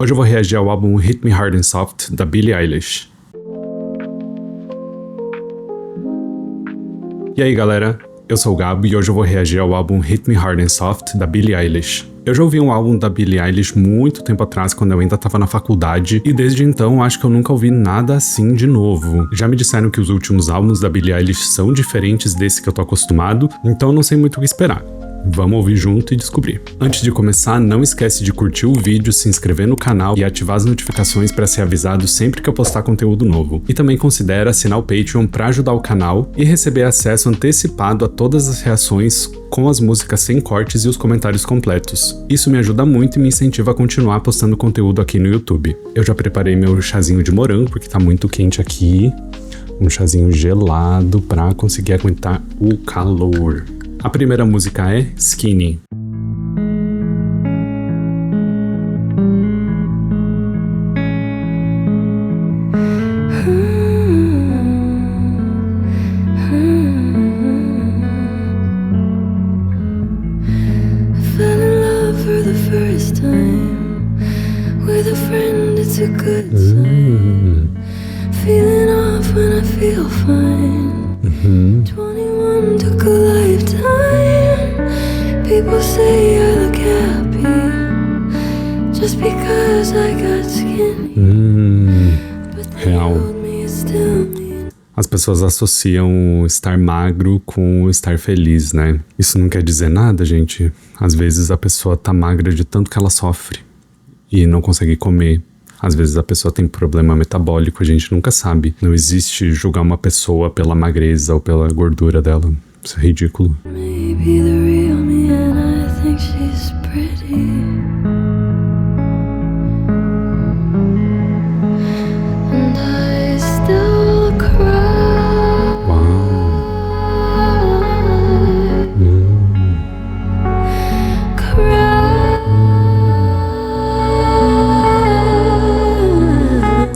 Hoje eu vou reagir ao álbum Hit Me Hard and Soft, da Billie Eilish. E aí galera, eu sou o Gabo e hoje eu vou reagir ao álbum Hit Me Hard and Soft, da Billie Eilish. Eu já ouvi um álbum da Billie Eilish muito tempo atrás, quando eu ainda tava na faculdade, e desde então acho que eu nunca ouvi nada assim de novo. Já me disseram que os últimos álbuns da Billie Eilish são diferentes desse que eu tô acostumado, então eu não sei muito o que esperar. Vamos ouvir junto e descobrir. Antes de começar, não esquece de curtir o vídeo, se inscrever no canal e ativar as notificações para ser avisado sempre que eu postar conteúdo novo. E também considere assinar o Patreon para ajudar o canal e receber acesso antecipado a todas as reações com as músicas sem cortes e os comentários completos. Isso me ajuda muito e me incentiva a continuar postando conteúdo aqui no YouTube. Eu já preparei meu chazinho de morango porque tá muito quente aqui. Um chazinho gelado para conseguir aguentar o calor. A primeira música é Skinny. Feeling off when I feel fine. 21 took a lifetime. People say I look happy just because I got skinny. But they told me it's still me. As pessoas associam estar magro com estar feliz, né? Isso não quer dizer nada, gente. Às vezes a pessoa tá magra de tanto que ela sofre e não consegue comer. Às vezes a pessoa tem problema metabólico, a gente nunca sabe. Não existe julgar uma pessoa pela magreza ou pela gordura dela. Isso é ridículo. Maybe the real me and I think she's pretty. And I still cry. Uau.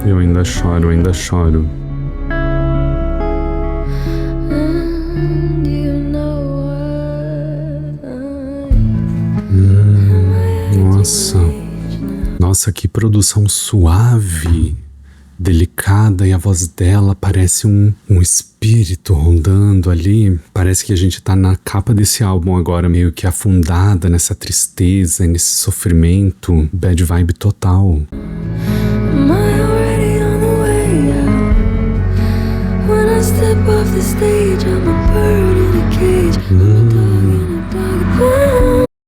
Eu ainda choro. Nossa, que produção suave, delicada, e a voz dela parece um espírito rondando ali. Parece que a gente tá na capa desse álbum agora, meio que afundada nessa tristeza, nesse sofrimento, bad vibe total.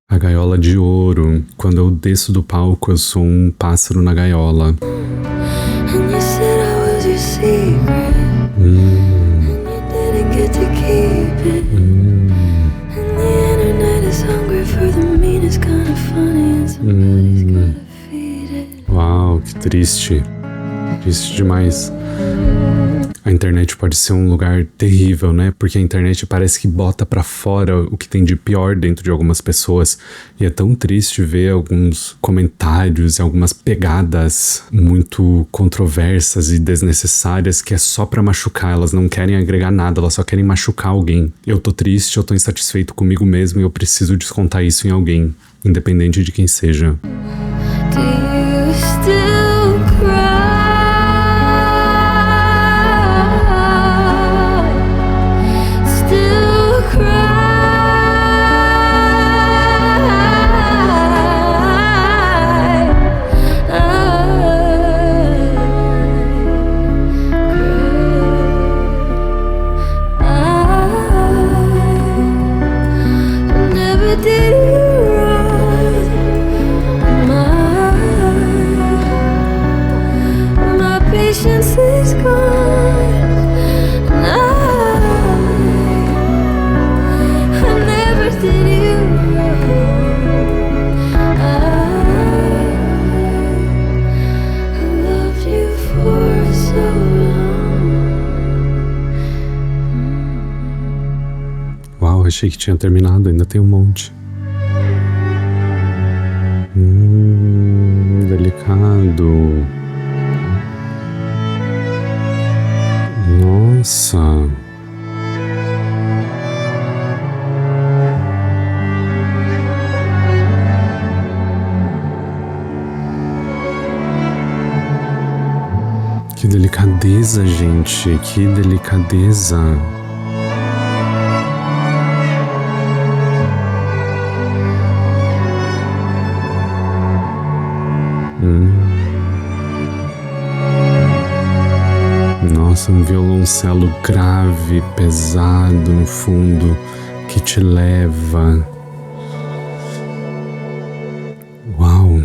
A gaiola de ouro. Quando eu desço do palco, eu sou um pássaro na gaiola. Uau, que triste. Triste demais. A internet pode ser um lugar terrível, né? Porque a internet parece que bota pra fora o que tem de pior dentro de algumas pessoas. E é tão triste ver alguns comentários e algumas pegadas muito controversas e desnecessárias que é só pra machucar. Elas não querem agregar nada, elas só querem machucar alguém. Eu tô triste, eu tô insatisfeito comigo mesmo e eu preciso descontar isso em alguém, independente de quem seja. Do you still cry? Achei que tinha terminado, ainda tem um monte. Delicado. Nossa. Que delicadeza, gente. Que delicadeza. Nossa, um violoncelo grave, pesado no fundo, que te leva. Uau!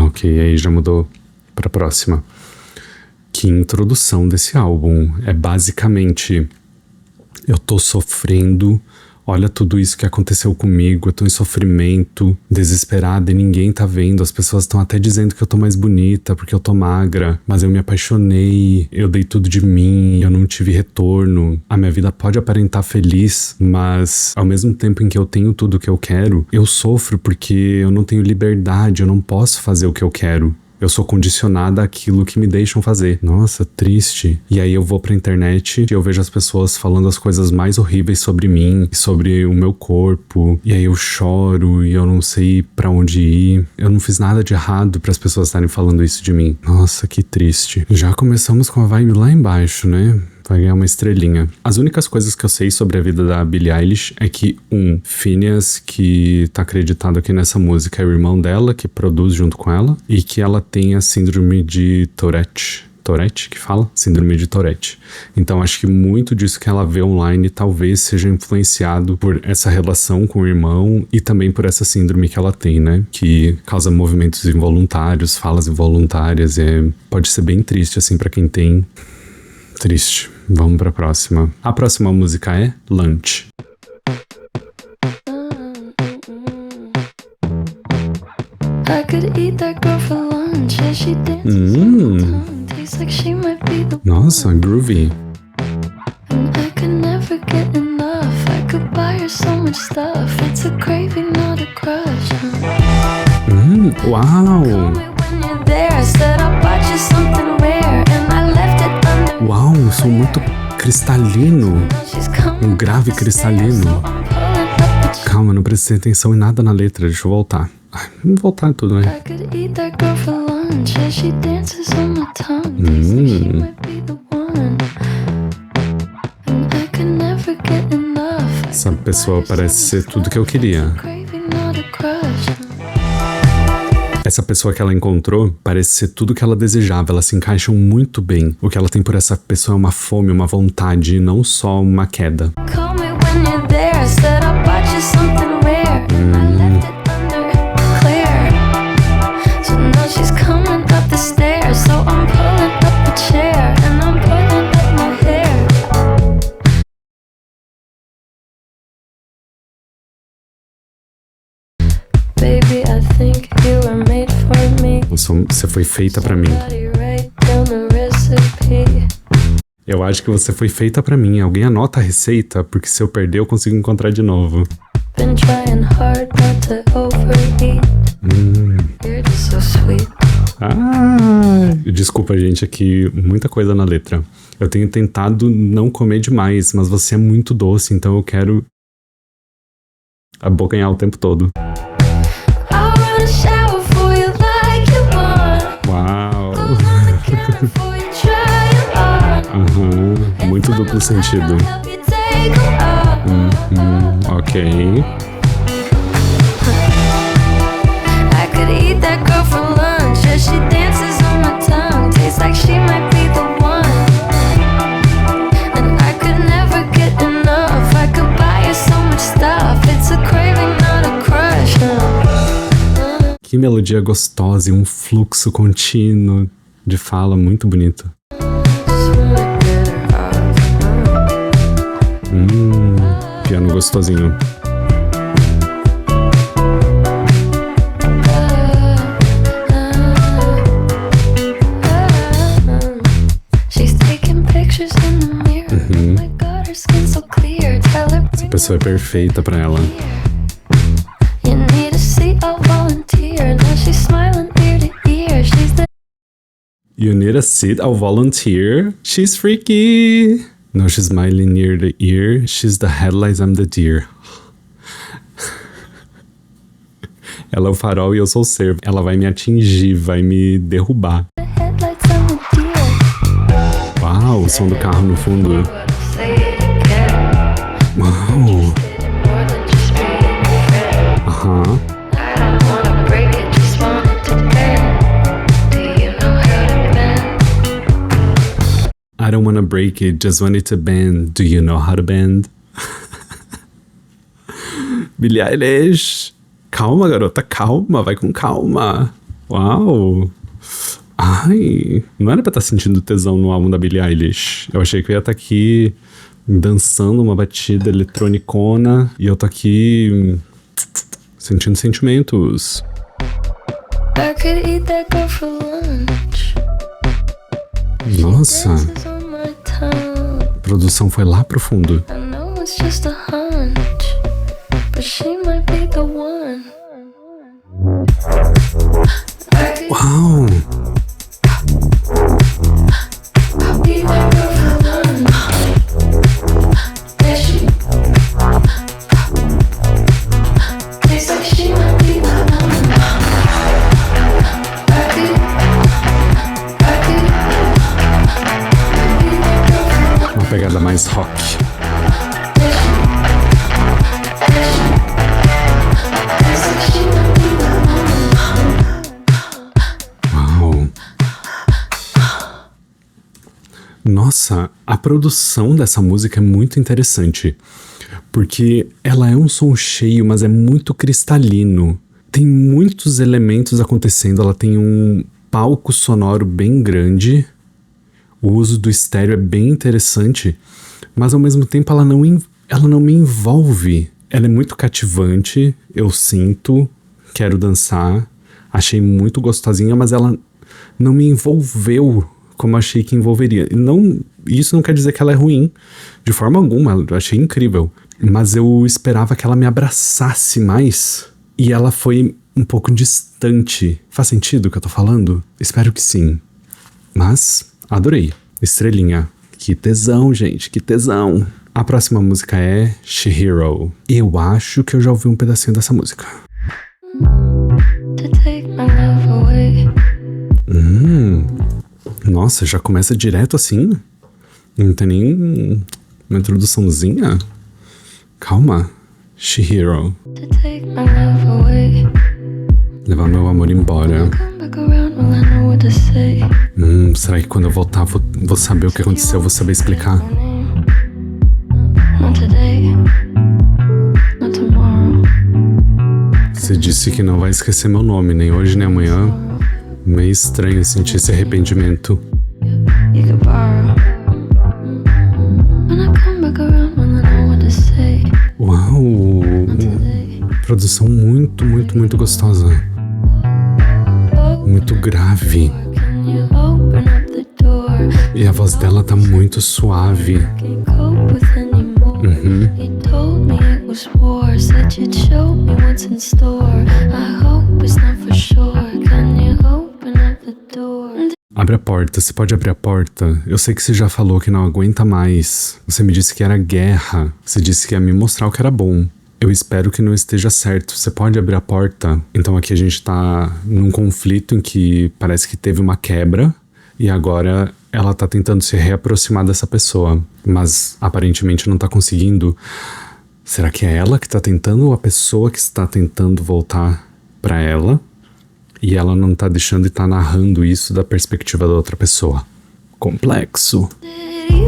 Ok, aí já mudou pra próxima. Que introdução desse álbum. É basicamente... Eu tô sofrendo, olha tudo isso que aconteceu comigo, eu tô em sofrimento, desesperada e ninguém tá vendo. As pessoas estão até dizendo que eu tô mais bonita porque eu tô magra, mas eu me apaixonei, eu dei tudo de mim, eu não tive retorno. A minha vida pode aparentar feliz, mas ao mesmo tempo em que eu tenho tudo o que eu quero, eu sofro porque eu não tenho liberdade, eu não posso fazer o que eu quero. Eu sou condicionada àquilo que me deixam fazer. Nossa, triste. E aí eu vou pra internet e eu vejo as pessoas falando as coisas mais horríveis sobre mim, sobre o meu corpo. E aí eu choro e eu não sei pra onde ir. Eu não fiz nada de errado para as pessoas estarem falando isso de mim. Nossa, que triste. Já começamos com a vibe lá embaixo, né? Vai ganhar uma estrelinha. As únicas coisas que eu sei sobre a vida da Billie Eilish é que, Phineas, que tá acreditado aqui nessa música, é o irmão dela, que produz junto com ela, e que ela tem a síndrome de Tourette. Tourette que fala? Síndrome de Tourette. Então acho que muito disso que ela vê online talvez seja influenciado por essa relação com o irmão e também por essa síndrome que ela tem, né? Que causa movimentos involuntários, falas involuntárias, pode ser bem triste assim pra quem tem. Triste. Vamos pra próxima. A próxima música é Lunch. Nossa, groovy. Uau! Uau, um som muito cristalino. Um grave cristalino. Calma, não prestei atenção em nada na letra, deixa eu voltar. Vamos voltar tudo, né? Essa pessoa parece ser tudo que eu queria. Essa pessoa que ela encontrou parece ser tudo que ela desejava, elas se encaixam muito bem. O que ela tem por essa pessoa é uma fome, uma vontade, e não só uma queda. Você foi feita pra mim. Eu acho que você foi feita pra mim. Alguém anota a receita, porque se eu perder eu consigo encontrar de novo. Desculpa, gente, aqui muita coisa na letra. Eu tenho tentado não comer demais, mas você é muito doce, então eu quero abocanhar o tempo todo. Uau! Muito duplo sentido. Ok. Que melodia gostosa e um fluxo contínuo de fala muito bonito. Piano gostosinho. Essa pessoa é perfeita pra ela. You need a seat, I'll volunteer. She's freaky. No, she's smiling near the ear. She's the headlights, I'm the deer. Ela é o farol e eu sou o cervo. Ela vai me atingir, vai me derrubar. Uau, o som do carro no fundo. Uau. Aham. I don't wanna break it, just want it to bend. Do you know how to bend? Billie Eilish. Calma, garota, calma, vai com calma. Uau. Ai, não era pra estar sentindo tesão no álbum da Billie Eilish. Eu achei que eu ia estar aqui dançando uma batida eletronicona e eu tô aqui sentindo sentimentos. I could eat that girl for lunch. Nossa, a produção foi lá pro fundo. I know it's just a hunch, but she might be the one. Uau! Be that girl for lunch. Yeah, she tastes like she might be the one. I could be that girl for lunch. Uma pegada mais rock. Nossa, a produção dessa música é muito interessante, porque ela é um som cheio, mas é muito cristalino. Tem muitos elementos acontecendo, ela tem um palco sonoro bem grande, o uso do estéreo é bem interessante, mas ao mesmo tempo ela não me envolve. Ela é muito cativante, eu sinto, quero dançar, achei muito gostosinha, mas ela não me envolveu como achei que envolveria. Isso não quer dizer que ela é ruim, de forma alguma, eu achei incrível. Mas eu esperava que ela me abraçasse mais, e ela foi um pouco distante. Faz sentido o que eu tô falando? Espero que sim. Mas, adorei. Estrelinha. Que tesão, gente, que tesão. A próxima música é Chihiro. Eu acho que eu já ouvi um pedacinho dessa música. To take my love away. Nossa, já começa direto assim? Não tem nem uma introduçãozinha? Calma. Chihiro. To take my love away. Levar meu amor embora. Come back around, well, I know what to say. Será que quando eu voltar vou saber o que aconteceu? Vou saber explicar? Not today, not tomorrow. Você disse que não vai esquecer meu nome, nem hoje nem amanhã. Meio estranho sentir esse arrependimento. You could borrow. When I come back around, well, I know what to say. Uau! Not today. Produção muito, muito, muito gostosa. Muito grave. Can you open up the door? E a voz dela tá muito suave. Can't cope with anymore. You told me it was war. Said you'd show me what's in store. I hope it's not for sure. Can you open up the door? Abre a porta, você pode abrir a porta. Eu sei que você já falou que não aguenta mais. Você me disse que era guerra. Você disse que ia me mostrar o que era bom. Eu espero que não esteja certo. Você pode abrir a porta? Então aqui a gente tá num conflito em que parece que teve uma quebra e agora ela tá tentando se reaproximar dessa pessoa, mas aparentemente não tá conseguindo. Será que é ela que tá tentando ou a pessoa que está tentando voltar pra ela? E ela não tá deixando e tá narrando isso da perspectiva da outra pessoa. Complexo. Did you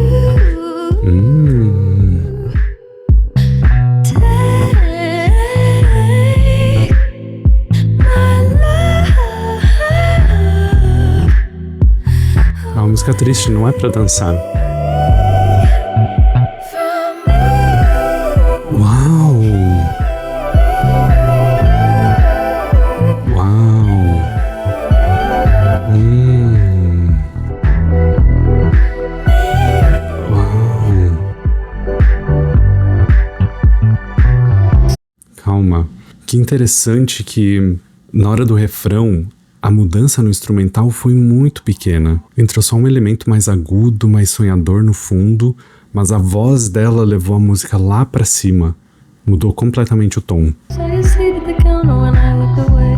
take my love? É uma música triste, não é pra dançar. Uau! Uau! Uau! Calma. Que interessante que na hora do refrão a mudança no instrumental foi muito pequena. Entrou só um elemento mais agudo, mais sonhador no fundo, mas a voz dela levou a música lá pra cima. Mudou completamente o tom. So you sit at the counter when I look away.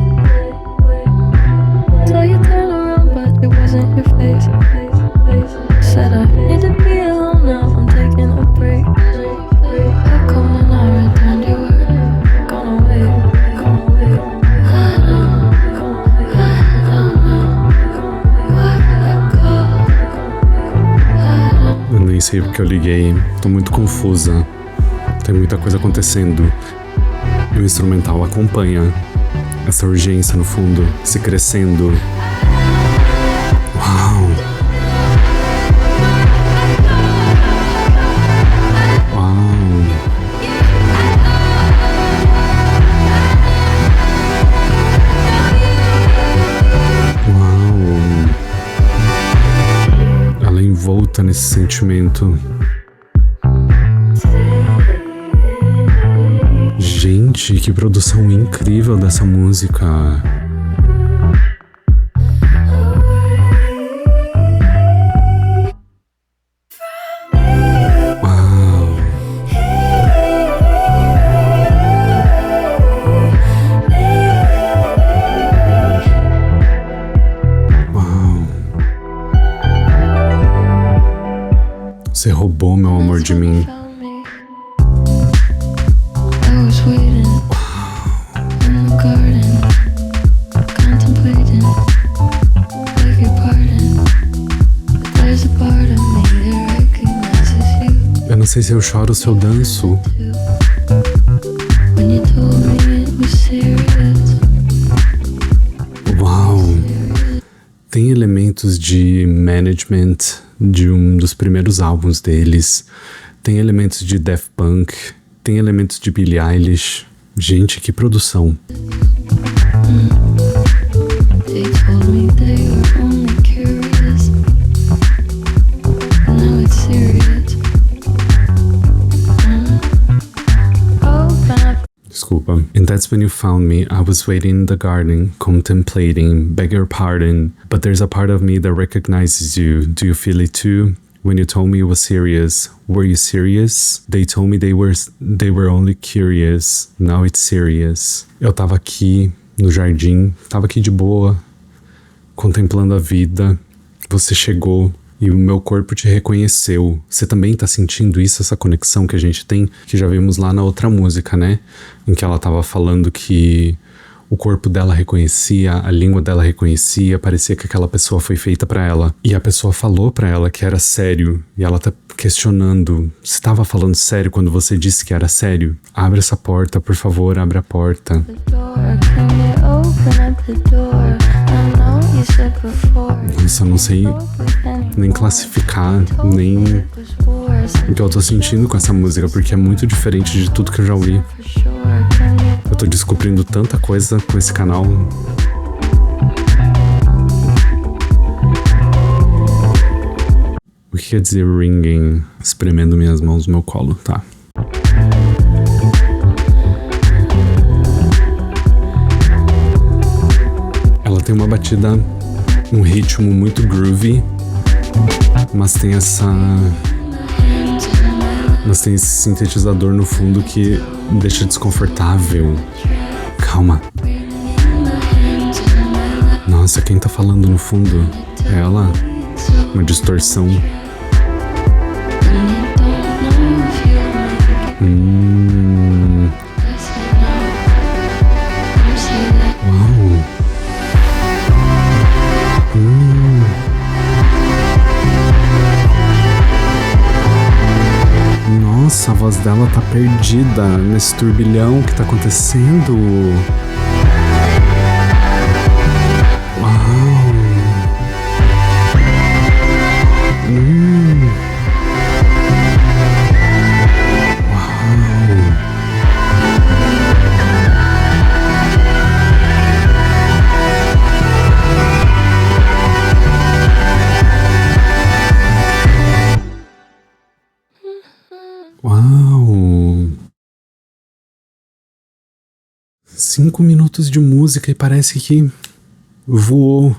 So you turn around but it wasn't your face. Said I need to be alone now, I'm taking a break. How come when I returned you were gone away? I don't know where to go. Eu nem sei porque eu liguei, tô muito confusa. Tem muita coisa acontecendo. E o instrumental acompanha essa urgência no fundo, se crescendo. Uau! Uau! Uau! Ela é envolta nesse sentimento. Gente, que produção incrível dessa música. Uau. Uau. Você roubou meu amor de mim. I was waiting in the garden, contemplating, beg your pardon, but there's a part of me that recognizes you Eu não sei se eu choro ou se eu danço. too. When you told me it was serious, Uau! Tem elementos de Management, de um dos primeiros álbuns deles. Tem elementos de Daft Punk. Tem elementos de Billie Eilish. Gente, que produção. they told me they were only curious, now it's serious. Open up. Desculpa. And that's when you found me. I was waiting in the garden, contemplating, beg your pardon. But there's a part of me that recognizes you. Do you feel it too? When you told me it was serious, were you serious? They told me they were only curious. Now it's serious. Eu tava aqui no jardim, tava aqui de boa, contemplando a vida. Você chegou e o meu corpo te reconheceu. Você também tá sentindo isso, essa conexão que a gente tem, que já vimos lá na outra música, né? Em que ela tava falando que o corpo dela reconhecia, a língua dela reconhecia, parecia que aquela pessoa foi feita pra ela. E a pessoa falou pra ela que era sério, e ela tá questionando, você estava falando sério quando você disse que era sério? Abre essa porta, por favor, abre a porta. The door, can you open up the door? I know you said before. Nossa, eu não sei nem classificar, nem o que eu tô sentindo com essa música, porque é muito diferente de tudo que eu já ouvi. Eu tô descobrindo tanta coisa com esse canal. O que quer dizer ringing? Espremendo minhas mãos no meu colo, tá. Ela tem uma batida, um ritmo muito groovy, mas tem esse sintetizador no fundo que me deixa desconfortável. Calma. Nossa, quem tá falando no fundo? É ela? Uma distorção. Uau. Nossa, a voz dela tá perdida nesse turbilhão que tá acontecendo. Uau. Uau! 5 minutos de música e parece que voou.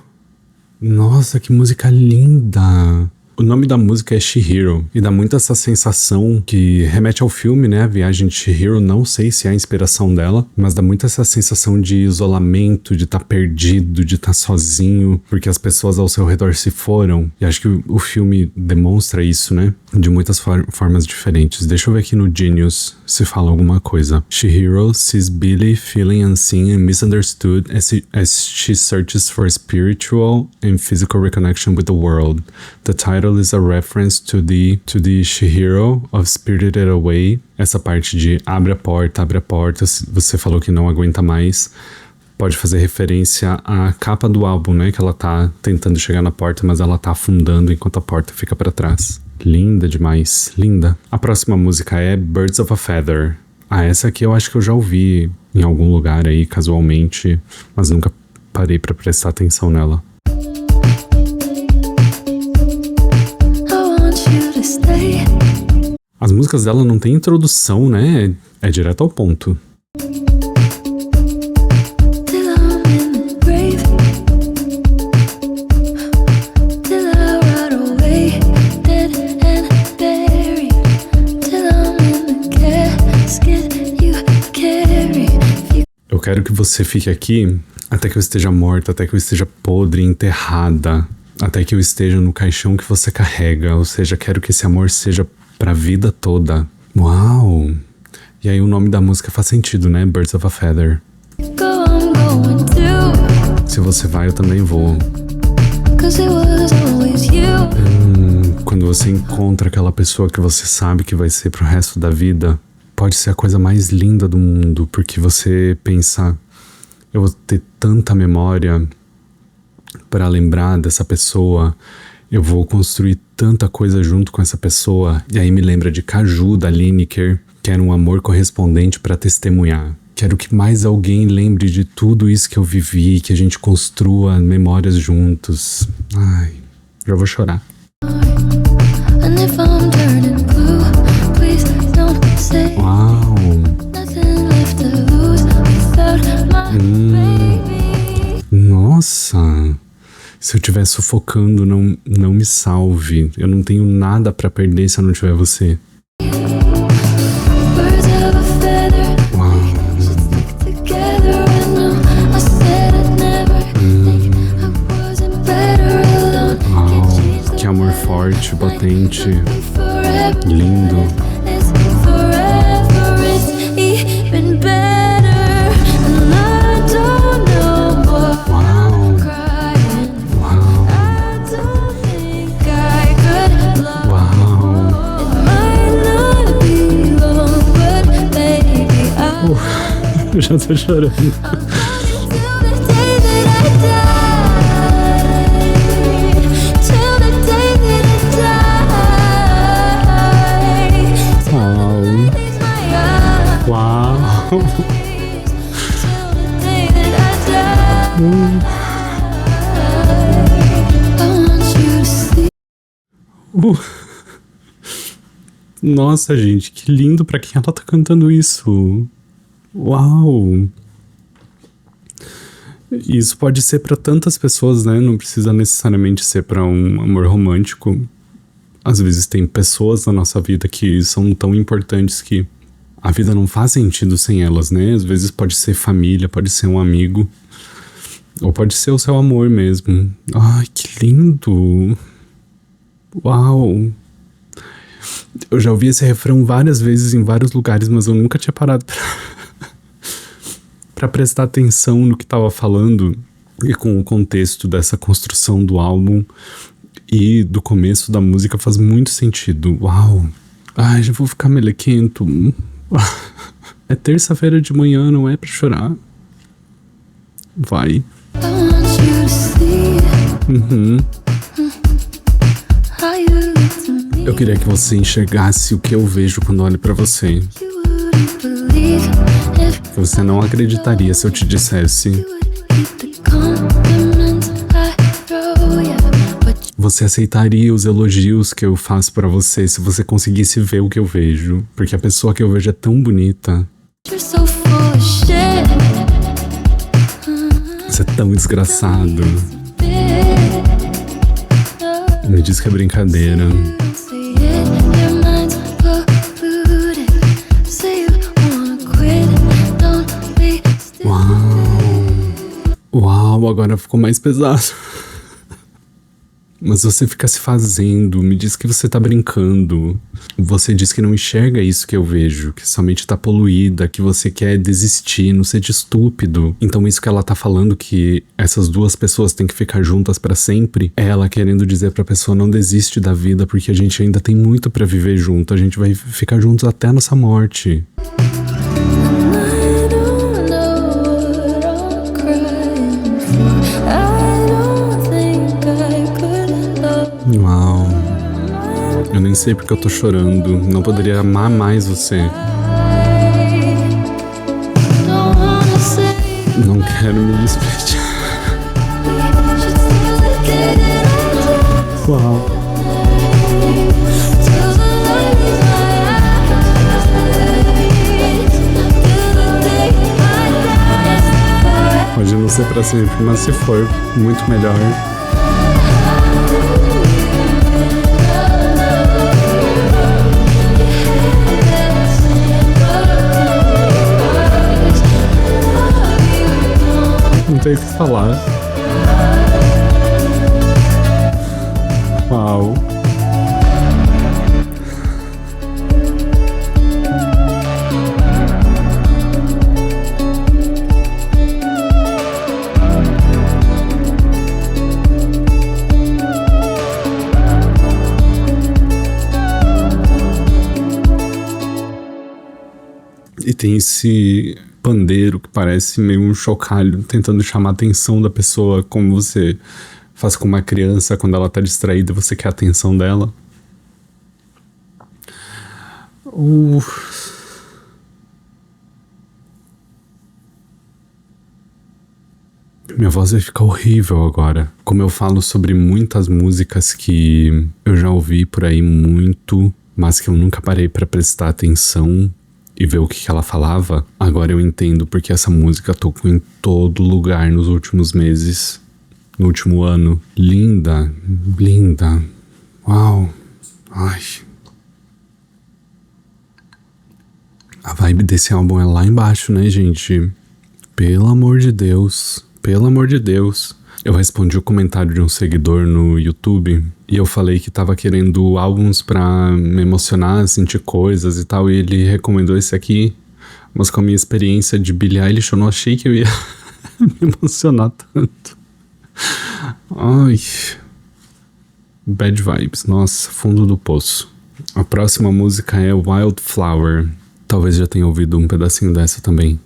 Nossa, que música linda! O nome da música é Chihiro e dá muito essa sensação que remete ao filme, né? A viagem de Chihiro, não sei se é a inspiração dela, mas dá muito essa sensação de isolamento, de estar perdido, de estar sozinho, porque as pessoas ao seu redor se foram. E acho que o filme demonstra isso, né? De muitas formas diferentes. Deixa eu ver aqui no Genius se fala alguma coisa. Chihiro sees Billy feeling unseen and misunderstood as she searches for spiritual and physical reconnection with the world. The title is a reference to the Chihiro of Spirited Away. Essa parte de abre a porta, você falou que não aguenta mais. Pode fazer referência à capa do álbum, né? Que ela tá tentando chegar na porta, mas ela tá afundando enquanto a porta fica pra trás. Linda demais, linda. A próxima música é Birds of a Feather. Essa aqui eu acho que eu já ouvi em algum lugar aí, casualmente, mas nunca parei pra prestar atenção nela. As músicas dela não tem introdução, né? É direto ao ponto. Eu quero que você fique aqui até que eu esteja morta, até que eu esteja podre, enterrada, até que eu esteja no caixão que você carrega. Ou seja, quero que esse amor seja pra vida toda. Uau! E aí o nome da música faz sentido, né? Birds of a Feather. Se você vai, eu também vou. Quando você encontra aquela pessoa que você sabe que vai ser pro resto da vida, pode ser a coisa mais linda do mundo, porque você pensa, eu vou ter tanta memória para lembrar dessa pessoa, eu vou construir tanta coisa junto com essa pessoa. E aí me lembra de Caju, da Lineker, que era um amor correspondente para testemunhar. Quero que mais alguém lembre de tudo isso que eu vivi, que a gente construa memórias juntos. Ai, já vou chorar. Uau! Nossa! Se eu estiver sufocando, não me salve. Eu não tenho nada pra perder se eu não tiver você. Uau! Uau! Que amor forte, potente, lindo. Eu já tô chorando. Uau. Nossa, gente, que lindo. Pra quem ela tá cantando isso? Uau! Isso pode ser pra tantas pessoas, né? Não precisa necessariamente ser pra um amor romântico. Às vezes tem pessoas na nossa vida que são tão importantes que a vida não faz sentido sem elas, né? Às vezes pode ser família, pode ser um amigo, ou pode ser o seu amor mesmo. Ai, que lindo! Uau! Eu já ouvi esse refrão várias vezes em vários lugares, mas eu nunca tinha parado pra prestar atenção no que tava falando e com o contexto dessa construção do álbum e do começo da música faz muito sentido. Uau! Ai, já vou ficar melequento. É terça-feira de manhã, não é pra chorar. Vai. Eu queria que você enxergasse o que eu vejo quando olho pra você. Você não acreditaria se eu te dissesse. Você aceitaria os elogios que eu faço pra você se você conseguisse ver o que eu vejo. Porque a pessoa que eu vejo é tão bonita. Você é tão desgraçado. Me diz que é brincadeira. See it, your mind's polluted. Say you wanna quit, don't be stupid. Uau, agora ficou mais pesado. Mas você fica se fazendo, me diz que você tá brincando. Você diz que não enxerga isso que eu vejo, que sua mente tá poluída, que você quer desistir, não seja estúpido. Então isso que ela tá falando, que essas duas pessoas têm que ficar juntas pra sempre, é ela querendo dizer pra pessoa não desiste da vida, porque a gente ainda tem muito pra viver junto, a gente vai ficar juntos até a nossa morte. I don't know what I'm crying for. I don't think I could love. Uau. Eu nem sei porque eu tô chorando. Não poderia amar mais você. Don't wanna say Não quero me despedir. should say we did it Uau. till the light in my eyes, till the day I die. Pode não ser pra sempre, mas se for, muito melhor. Não tem o que falar. Uau. E tem esse pandeiro que parece meio um chocalho, tentando chamar a atenção da pessoa, como você faz com uma criança quando ela tá distraída e você quer a atenção dela. Minha voz vai ficar horrível agora. Como eu falo sobre muitas músicas que eu já ouvi por aí muito, mas que eu nunca parei pra prestar atenção e ver o que ela falava, agora eu entendo porque essa música tocou em todo lugar nos últimos meses, no último ano. Linda, linda. Uau. Ai. A vibe desse álbum é lá embaixo, né, gente? Pelo amor de Deus. Pelo amor de Deus. Eu respondi o comentário de um seguidor no YouTube e eu falei que tava querendo álbuns pra me emocionar, sentir coisas e tal, e ele recomendou esse aqui, mas com a minha experiência de Billie Eilish eu não achei que eu ia me emocionar tanto. Ai. Bad vibes, nossa, fundo do poço. A próxima música é Wildflower. Talvez já tenha ouvido um pedacinho dessa também.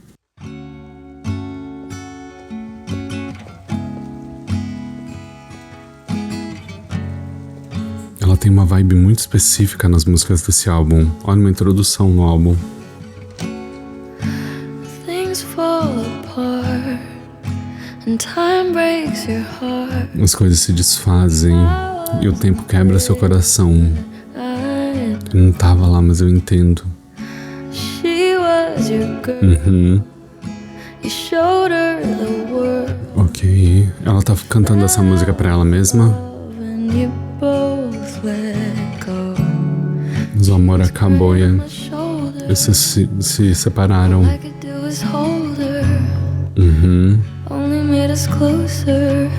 Ela tem uma vibe muito específica nas músicas desse álbum. Olha uma introdução no álbum. Things fall apart and time breaks your heart. As coisas se desfazem e o tempo quebra seu coração. Eu não tava lá, mas eu entendo. She was your girl. You showed her the world. Ok. Ela tá cantando essa música pra ela mesma. And you both let go. Mas o amor acabou e My shoulder. eles se separaram. All I could do was hold her. Uhum. made us closer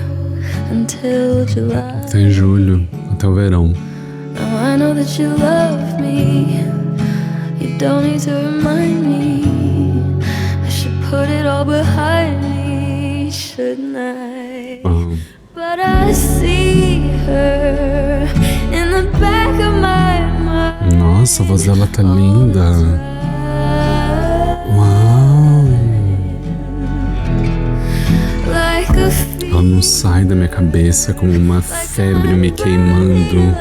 until July. Até julho, até o verão. Now I know that you love me. You don't need to remind me. I should put it all behind me, shouldn't I? But I see her in the back of my mind. Nossa, a voz dela tá linda. Uau! Like a Ela não sai da minha cabeça como uma febre me queimando.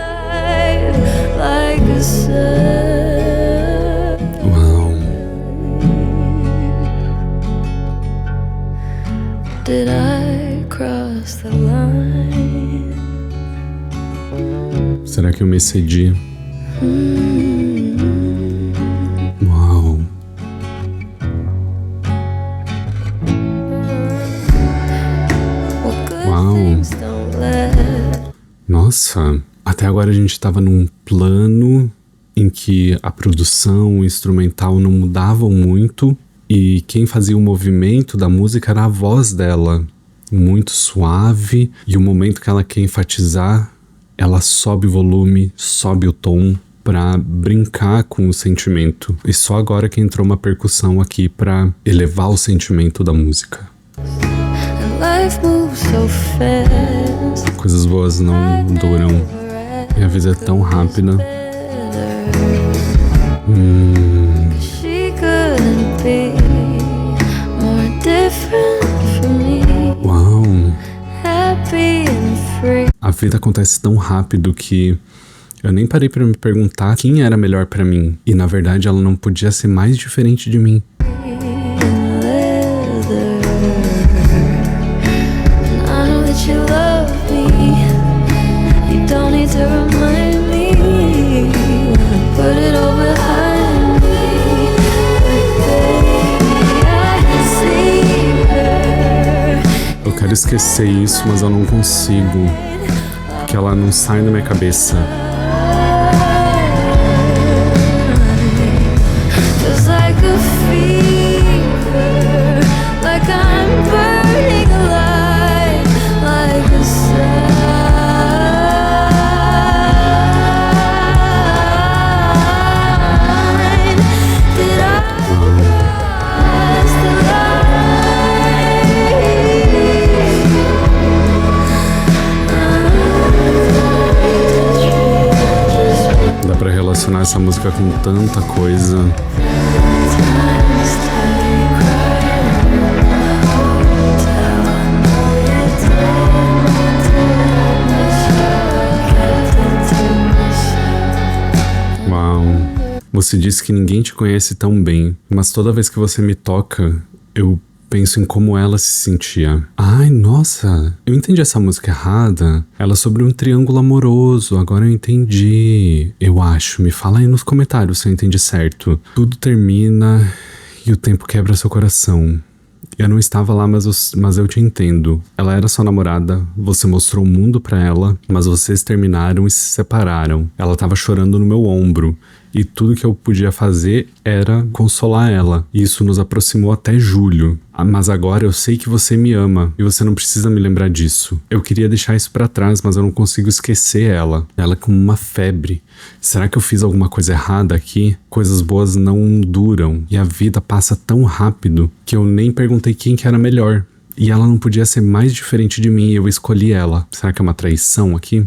like a sun. Uau! Did I cross the line? Será que eu me excedi? Uau! Well, good Wow. things don't last. Nossa! Até agora a gente tava num plano em que a produção, o instrumental não mudavam muito e quem fazia o movimento da música era a voz dela, muito suave, e o momento que ela quer enfatizar, ela sobe o volume, sobe o tom pra brincar com o sentimento. E só agora que entrou uma percussão aqui pra elevar o sentimento da música. Coisas boas não duram e a vida é tão rápida. Uau! A vida acontece tão rápido que eu nem parei pra me perguntar quem era melhor pra mim. E na verdade ela não podia ser mais diferente de mim. Eu quero esquecer isso, mas eu não consigo, porque ela não sai da minha cabeça. Dá pra relacionar essa música com tanta coisa. Uau. Você disse que ninguém te conhece tão bem, mas toda vez que você me toca, eu penso em como ela se sentia. Ai, nossa, eu entendi essa música errada. Ela é sobre um triângulo amoroso, agora eu entendi. Eu acho, me fala aí nos comentários se eu entendi certo. Tudo termina e o tempo quebra seu coração. Eu não estava lá, mas eu te entendo. Ela era sua namorada, você mostrou o mundo pra ela, mas vocês terminaram e se separaram. Ela tava chorando no meu ombro. E tudo que eu podia fazer era consolar ela. E isso nos aproximou até julho. Mas agora eu sei que você me ama e você não precisa me lembrar disso. Eu queria deixar isso pra trás, mas eu não consigo esquecer ela. Ela é como uma febre. Será que eu fiz alguma coisa errada aqui? Coisas boas não duram e a vida passa tão rápido que eu nem perguntei quem que era melhor. E ela não podia ser mais diferente de mim e eu escolhi ela. Será que é uma traição aqui?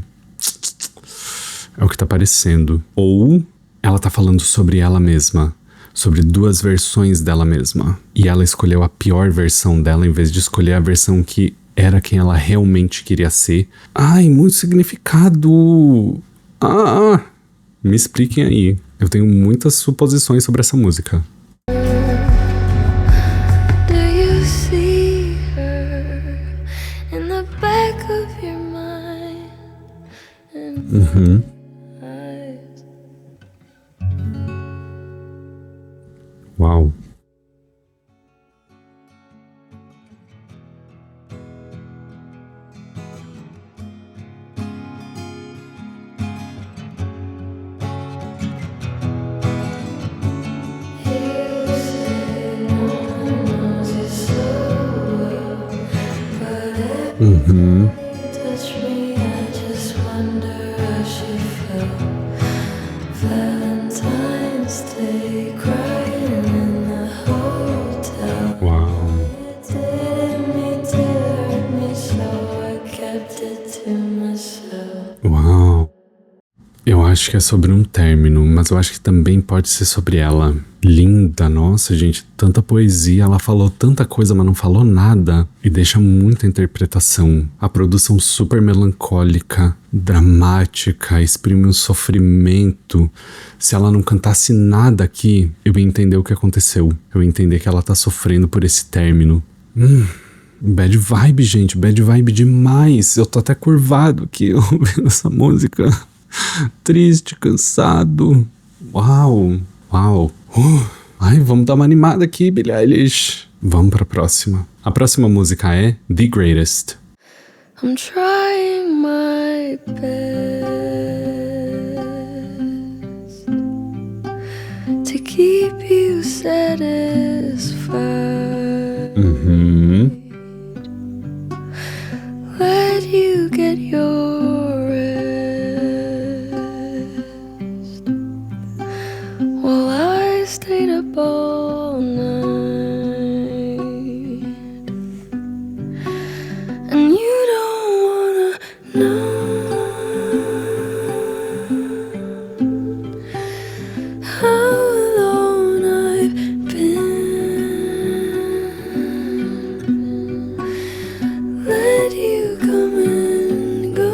É o que tá parecendo. Ou ela tá falando sobre ela mesma, sobre duas versões dela mesma. E ela escolheu a pior versão dela em vez de escolher a versão que era quem ela realmente queria ser. Ai, muito significado! Me expliquem aí. Eu tenho muitas suposições sobre essa música. Uau. Uau. Eu acho que é sobre um término, mas eu acho que também pode ser sobre ela. Linda, nossa, gente, tanta poesia, ela falou tanta coisa, mas não falou nada. E deixa muita interpretação. A produção super melancólica, dramática, exprime um sofrimento. Se ela não cantasse nada aqui, eu ia entender o que aconteceu. Eu ia entender que ela tá sofrendo por esse término. Bad vibe, gente, bad vibe demais. Eu tô até curvado aqui ouvindo essa música. Triste, cansado. Uau, uau. Ai, vamos dar uma animada aqui, Billie Eilish. Vamos pra próxima. A próxima música é The Greatest. I'm trying my best keep you satisfied. Let you get your rest while I stayed up all night. And you don't wanna know how alone I've been. Let you come and go.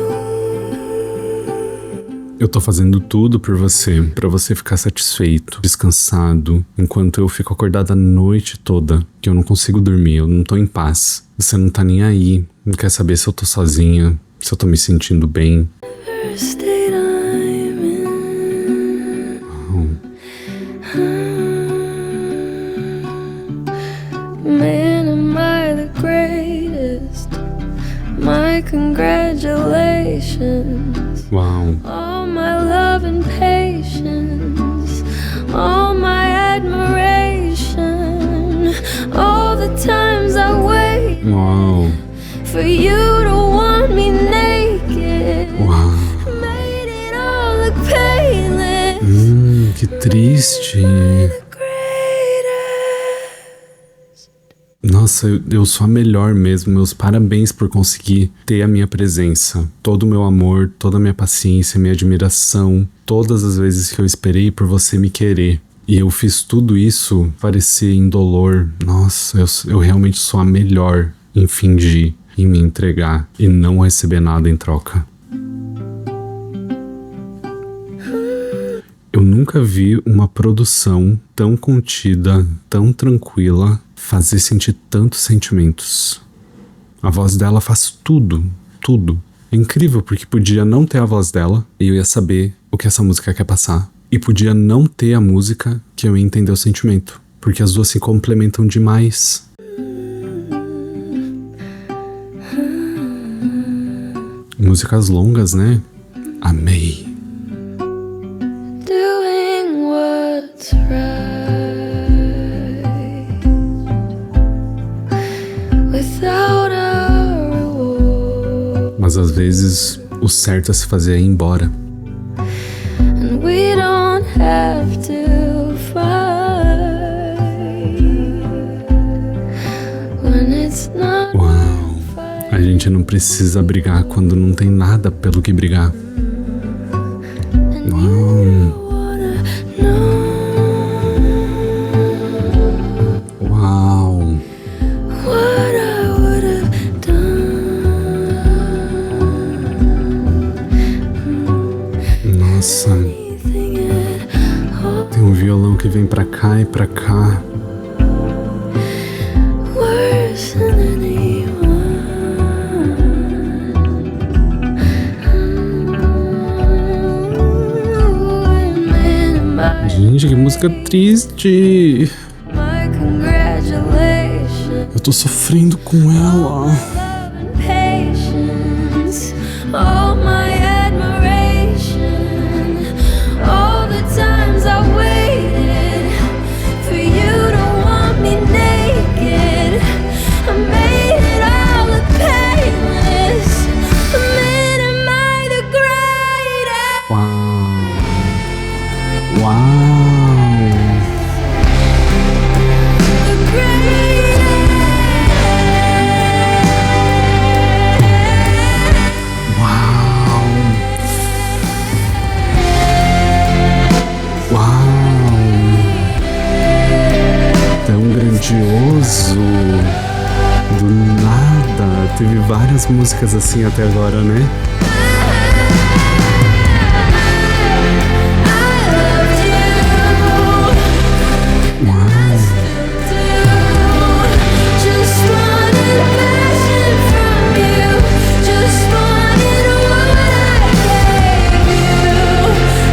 Eu tô fazendo tudo por você, pra você ficar satisfeito, descansado, enquanto eu fico acordado a noite toda, que eu não consigo dormir, eu não tô em paz. Você não tá nem aí, não quer saber se eu tô sozinha, se eu tô me sentindo bem. First date I'm in. Man, am I the greatest? My congratulations. Uau. All my love and patience, all my admiration, all the times I wait Uau. for you to want me naked. Uau. Made it all look painless. Que triste. The greatest. Nossa, eu sou a melhor mesmo. Meus parabéns por conseguir ter a minha presença. Todo o meu amor, toda a minha paciência, minha admiração. Todas as vezes que eu esperei por você me querer. E eu fiz tudo isso parecer indolor. Nossa, eu realmente sou a melhor em fingir, em me entregar e não receber nada em troca. Eu nunca vi uma produção tão contida, tão tranquila, fazer sentir tantos sentimentos. A voz dela faz tudo, tudo. É incrível porque podia não ter a voz dela e eu ia saber o que essa música quer passar. E podia não ter a música que eu ia entender o sentimento. Porque as duas se complementam demais. Músicas longas, né? Amei. Doing what's right without a reward. Mas às vezes o certo a se fazer é ir embora. And we don't have to fight when it's not. Uau! A gente não precisa brigar quando não tem nada pelo que brigar. Uau! Uau! What I would have done. Nossa, Anything at all. tem um violão que vem pra cá e pra cá. Worse than anyone. Man, Gente, que música triste! my congratulations. Eu tô sofrendo com ela. Love and patience, all my admiration, all the times I waited for you to want me naked. I made it all look painless. Man, am I the greatest? Uau! Uau! The greatest. Uau! Uau! Tão grandioso! Do nada! Teve várias músicas assim até agora, né? Uau! Just wanted passion from you. Just wanted what I gave you.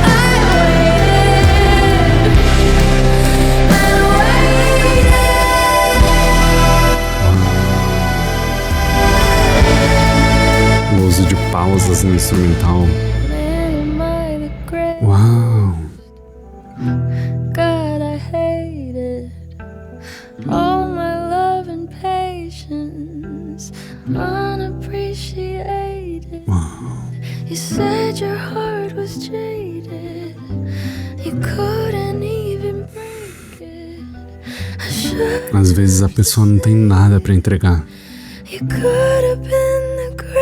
I waited and waited. O uso de pausas no instrumental. Man, am I the great? Uau! God, I couldn't even break it. I should. Às vezes a pessoa não tem nada pra entregar. You could have been the greatest.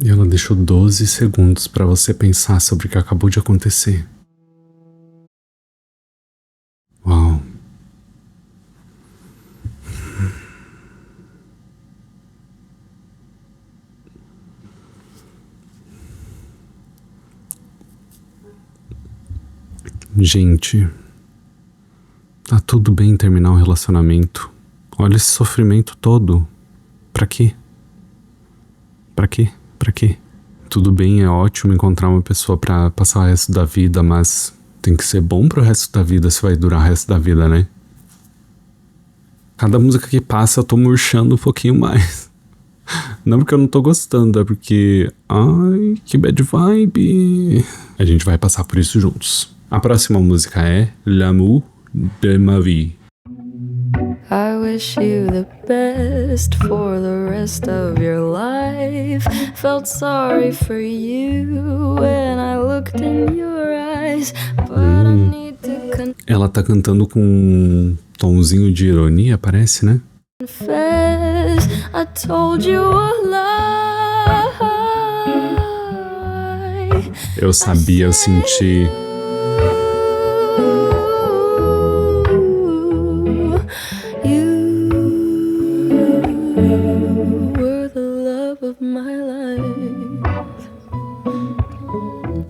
E ela deixou 12 segundos pra você pensar sobre o que acabou de acontecer. Uau. Gente, tá tudo bem terminar um relacionamento. Olha esse sofrimento todo. Pra quê? Pra quê? Pra quê? Tudo bem, é ótimo encontrar uma pessoa pra passar o resto da vida, mas tem que ser bom pro resto da vida se vai durar o resto da vida, né? Cada música que passa eu tô murchando um pouquinho mais. Não porque eu não tô gostando, é porque... Ai, que bad vibe. A gente vai passar por isso juntos. A próxima música é L'amour de ma vie. I wish you the best for the rest of your life. Felt sorry for you when I looked in your eyes, but I need to Ela tá cantando com um tomzinho de ironia, parece, né? confess I told you a lie. Eu sabia, eu senti.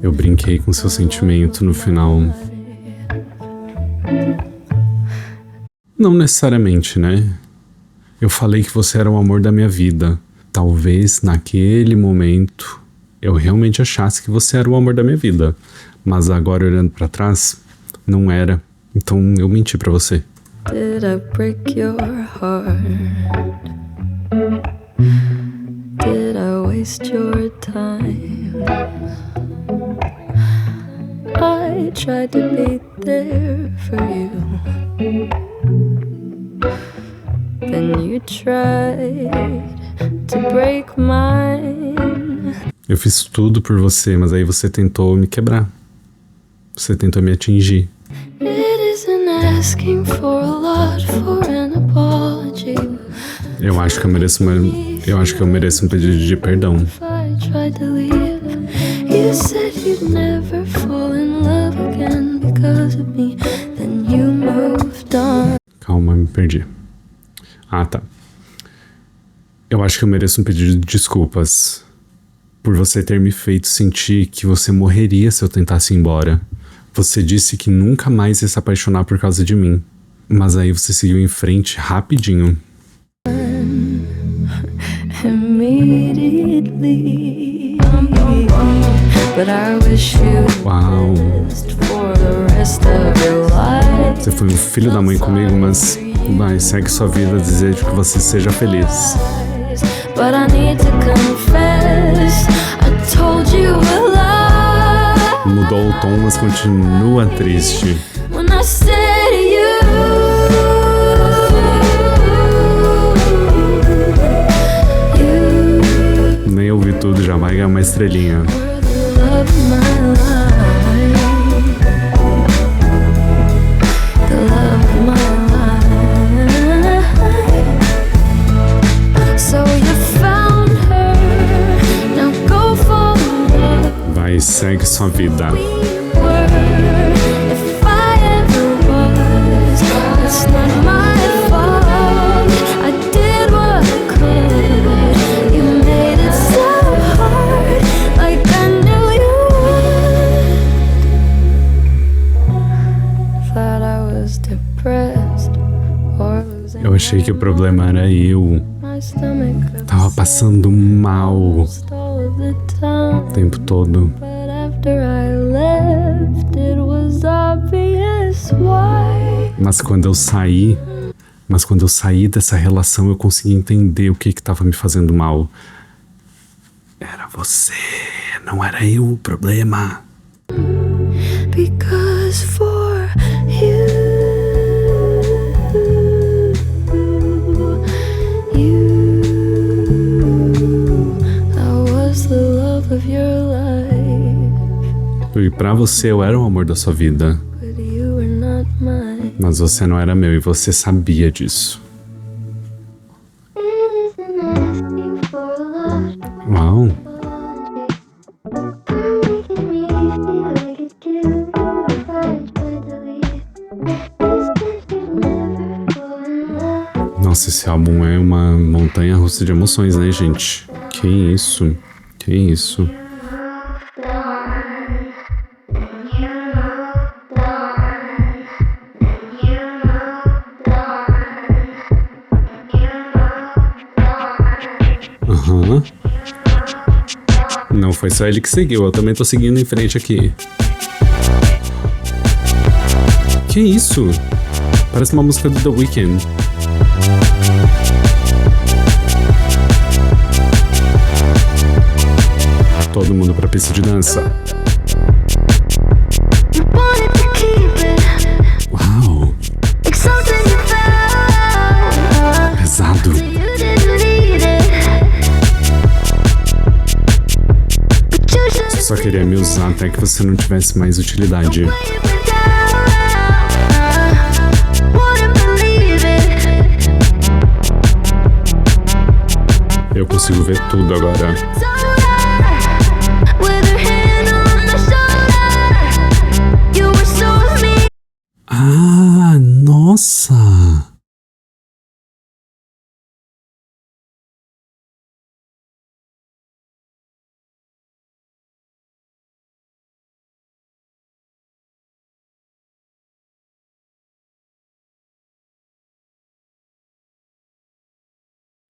Eu brinquei com seu sentimento no final. Não necessariamente, né? Eu falei que você era o amor da minha vida. Talvez naquele momento eu realmente achasse que você era o amor da minha vida. Mas agora olhando pra trás, não era. Então eu menti pra você. Did I break your heart? Did I waste your time? I tried to be there for you. Then you tried to break mine. Eu fiz tudo por você, mas aí você tentou me quebrar. Você tentou me atingir. It isn't asking for a lot for an apology. Eu acho que eu mereço um pedido de perdão. If I tried to leave, you said you'd never fall in love again because of me. Then you moved on. Calma, me perdi. Ah, tá. Eu acho que eu mereço um pedido de desculpas por você ter me feito sentir que você morreria se eu tentasse ir embora. Você disse que nunca mais ia se apaixonar por causa de mim. Mas aí você seguiu em frente rapidinho. Immediately, but I wish you Uau. best for the rest of your life. Você foi um filho da mãe comigo, mas vai, segue sua vida, desejo que você seja feliz. But I need to confess, I told you a lie. Mudou o tom, mas continua triste. When I said you Nem ouvi tudo, já vai ganhar uma estrelinha. were the love of my life, the love of my life. So you found her, now go fall in love. Vai, segue sua vida. We were, if I ever was, it's not my fault. I did what I could. You made it so hard, like I knew you would. Thought I was depressed or losing Eu achei que o problema era eu. my stomach. Tava passando mal o All of the time. tempo todo. But after I left, it was obvious why. Mas quando eu saí dessa relação, eu consegui entender o que tava me fazendo mal. Era você, não era eu o problema. Because for you, you E pra você eu era o amor da sua vida. but you were not mine. Mas você não era meu e você sabia disso. Uau. Nossa, esse álbum é uma montanha-russa de emoções, né, gente? Que isso? Que isso? Aham. Não foi só ele que seguiu, eu também tô seguindo em frente aqui. Que isso? Parece uma música do The Weeknd. Todo mundo pra pista de dança. Uau! Pesado. Você só queria me usar até que você não tivesse mais utilidade. Eu consigo ver tudo agora. Ah, nossa!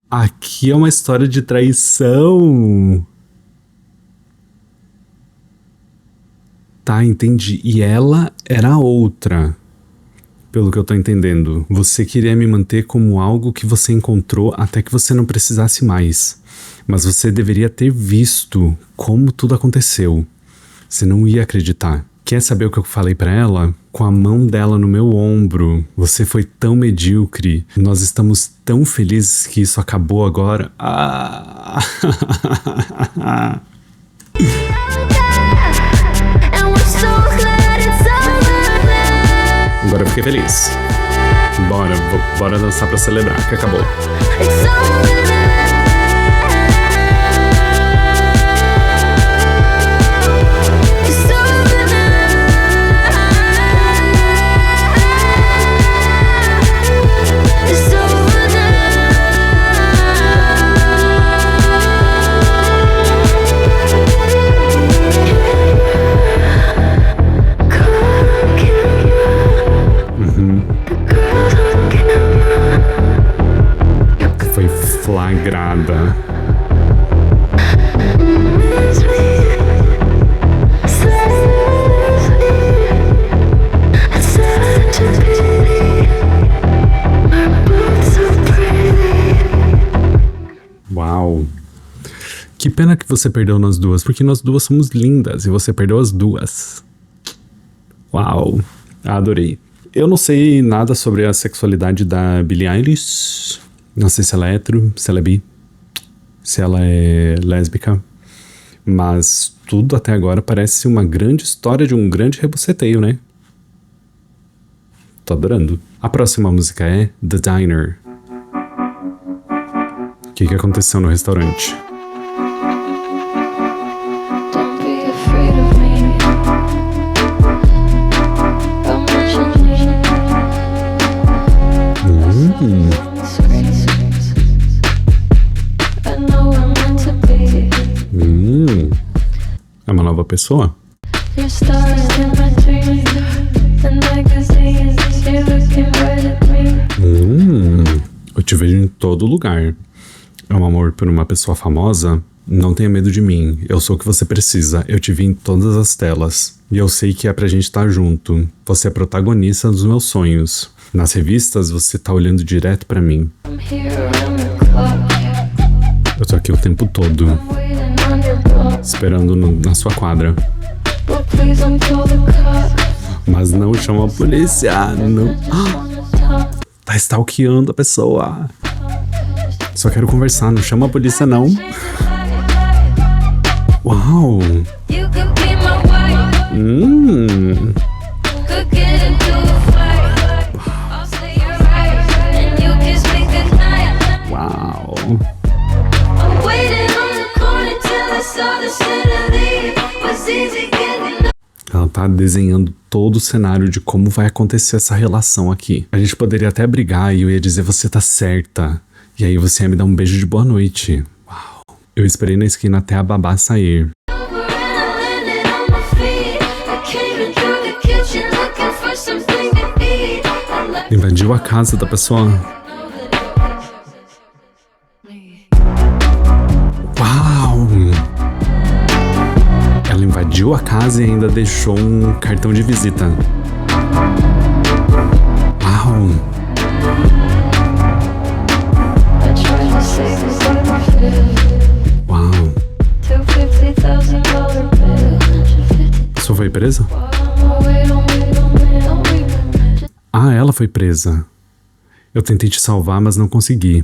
Aqui é uma história de traição. Tá, entendi. E ela era a outra. Pelo que eu tô entendendo. Você queria me manter como algo que você encontrou até que você não precisasse mais. Mas você deveria ter visto como tudo aconteceu. Você não ia acreditar. Quer saber o que eu falei pra ela? Com a mão dela no meu ombro. Você foi tão medíocre. Nós estamos tão felizes que isso acabou agora. Ah! Agora eu fiquei feliz. Bora dançar pra celebrar que acabou. Foi flagrada. Uau. Que pena que você perdeu nós duas, porque nós duas somos lindas e você perdeu as duas. Uau. Adorei. Eu não sei nada sobre a sexualidade da Billie Eilish. Não sei se ela é hétero, se ela é bi, se ela é lésbica. Mas tudo até agora parece uma grande história de um grande rebuceteio, né? Tô adorando. A próxima música é The Diner. O que aconteceu no restaurante? Don't be afraid of me. I'll mention you. I know I'm meant to be. É uma nova pessoa? You're stars in my dreams. The magazines, you're looking right at me. Eu te vejo em todo lugar. É um amor por uma pessoa famosa? Não tenha medo de mim. Eu sou o que você precisa. Eu te vi em todas as telas. E eu sei que é pra gente estar junto. Você é protagonista dos meus sonhos. Nas revistas, você tá olhando direto pra mim. I'm here around the clock. Eu tô aqui o tempo todo, Waiting on your block. esperando na sua quadra. But please don't call the cops. Mas não chama a polícia. Não. On the top. Tá stalkeando a pessoa. Só quero conversar, não chama a polícia não. Uau. You could be my wife. Could get into a fight. I'll say you're right, and you kiss me goodnight. Uau! I'm waiting on the corner till I saw the city. Was easy getting. Ela tá desenhando todo o cenário de como vai acontecer essa relação aqui. A gente poderia até brigar e eu ia dizer você tá certa. E aí você ia me dar um beijo de boa noite. Uau. Eu esperei na esquina até a babá sair. Invadiu a casa da pessoa. Uau! Ela invadiu a casa e ainda deixou um cartão de visita. Uau! Uau! A pessoa foi presa? Ah, ela foi presa. Eu tentei te salvar, mas não consegui.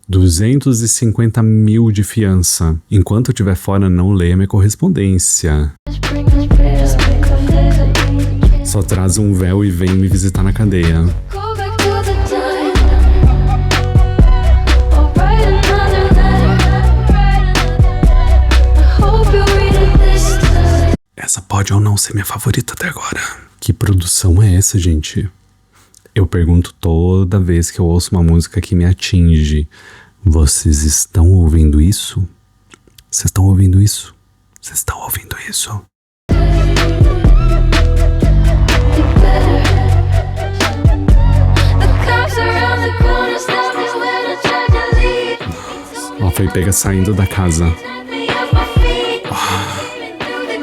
R$250 mil de fiança. Enquanto eu estiver fora, não leia minha correspondência. Só traz um véu e vem me visitar na cadeia. Essa pode ou não ser minha favorita até agora. Que produção é essa, gente? Eu pergunto toda vez que eu ouço uma música que me atinge. Vocês estão ouvindo isso? Vocês estão ouvindo isso? Vocês estão ouvindo isso? Ela foi pega saindo da casa.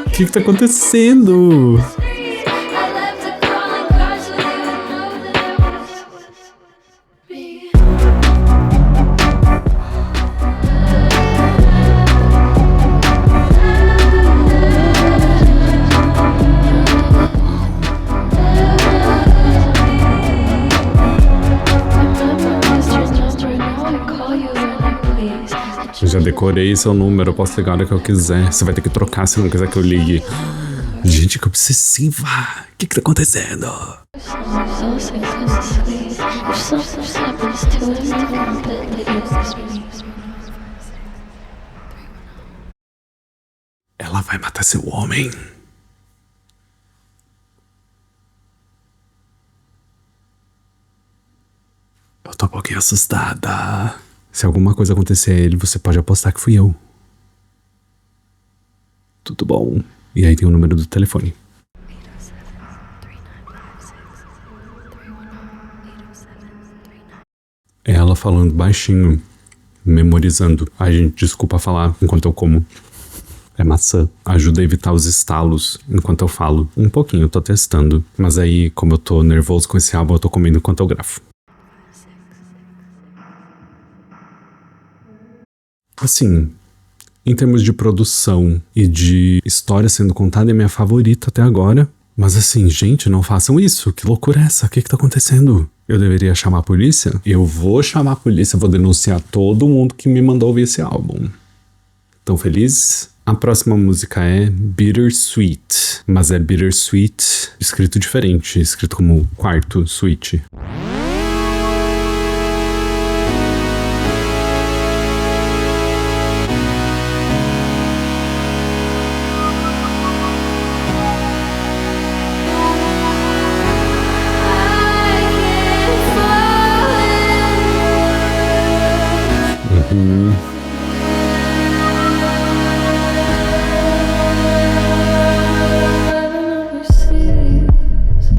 O que tá acontecendo? Eu já decorei seu número, eu posso ligar a hora que eu quiser. Você vai ter que trocar se não quiser que eu ligue. Gente, que obsessiva. O que tá acontecendo? Ela vai matar seu homem. Eu tô um pouquinho assustada. Se alguma coisa acontecer a ele, você pode apostar que fui eu. Tudo bom. E aí tem o número do telefone. É ela falando baixinho, memorizando. Ai, gente, desculpa falar enquanto eu como. É maçã. Ajuda a evitar os estalos enquanto eu falo. Um pouquinho, eu tô testando. Mas aí, como eu tô nervoso com esse álbum, eu tô comendo enquanto eu gravo. Assim, em termos de produção e de história sendo contada, é minha favorita até agora. Mas assim, gente, não façam isso. Que loucura é essa? O que tá acontecendo? Eu deveria chamar a polícia? Eu vou chamar a polícia, vou denunciar todo mundo que me mandou ouvir esse álbum. Tão felizes? A próxima música é Bittersweet. Mas é Bittersweet escrito diferente, escrito como quarto suite.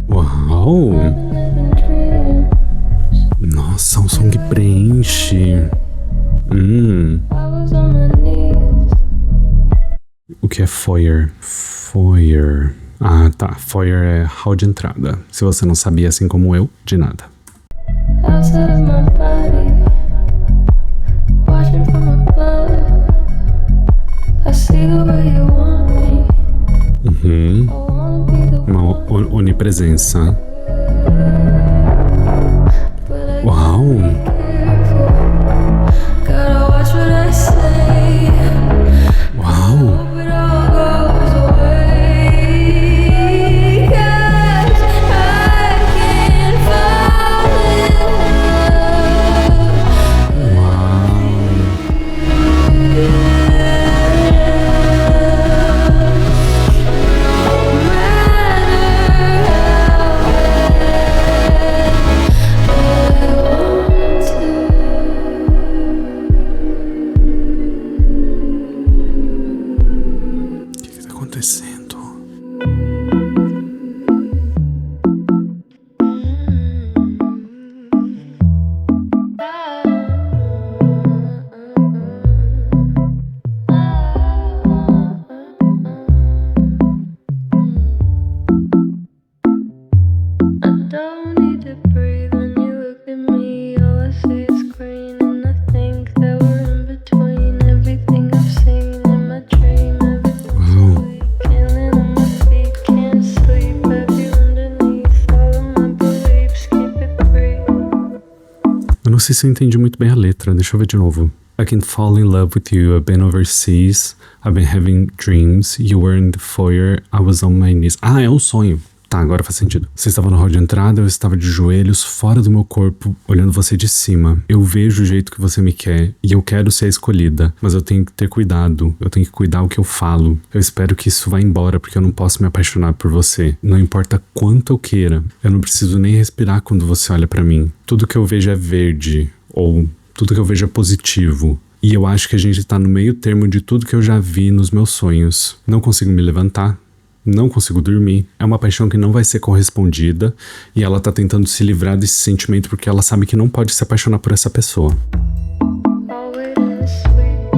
Uau! Nossa, um som que preenche. O que é foyer? Foyer. Ah, tá. Foyer é hall de entrada. Se você não sabia, assim como eu, de nada. Uma onipresença. Uau! what I say. Uau! Hope it all goes away. 'Cause I can't fall in O que tá acontecendo? I don't need to breathe when you look at me. All I see is green, and I think that we're in between. Everything I've seen in my dream, Uau! can't land on my feet, can't sleep. Heavy underneath all of my beliefs, keep it free. Eu não sei se eu entendi muito bem a letra, deixa eu ver de novo. I can't fall in love with you, I've been overseas, I've been having dreams, you were in the foyer, I was on my knees. Ah, é um sonho. Tá, agora faz sentido. Você estava no hall de entrada, eu estava de joelhos, fora do meu corpo, olhando você de cima. Eu vejo o jeito que você me quer e eu quero ser a escolhida, mas eu tenho que ter cuidado, eu tenho que cuidar o que eu falo. Eu espero que isso vá embora porque eu não posso me apaixonar por você. Não importa quanto eu queira, eu não preciso nem respirar quando você olha pra mim. Tudo que eu vejo é verde, ou tudo que eu vejo é positivo. E eu acho que a gente tá no meio termo de tudo que eu já vi nos meus sonhos. Não consigo me levantar. Não consigo dormir. É uma paixão que não vai ser correspondida e ela tá tentando se livrar desse sentimento porque ela sabe que não pode se apaixonar por essa pessoa. All waiting to sleep,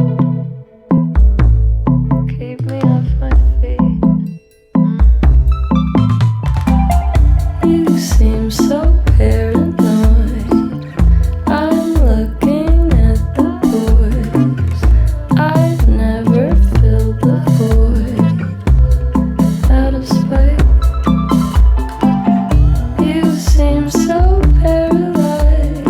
keep me off my feet. You seem so paranoid. I'm looking at the boys. I've never filled the void out of spite. You seem so paralyzed.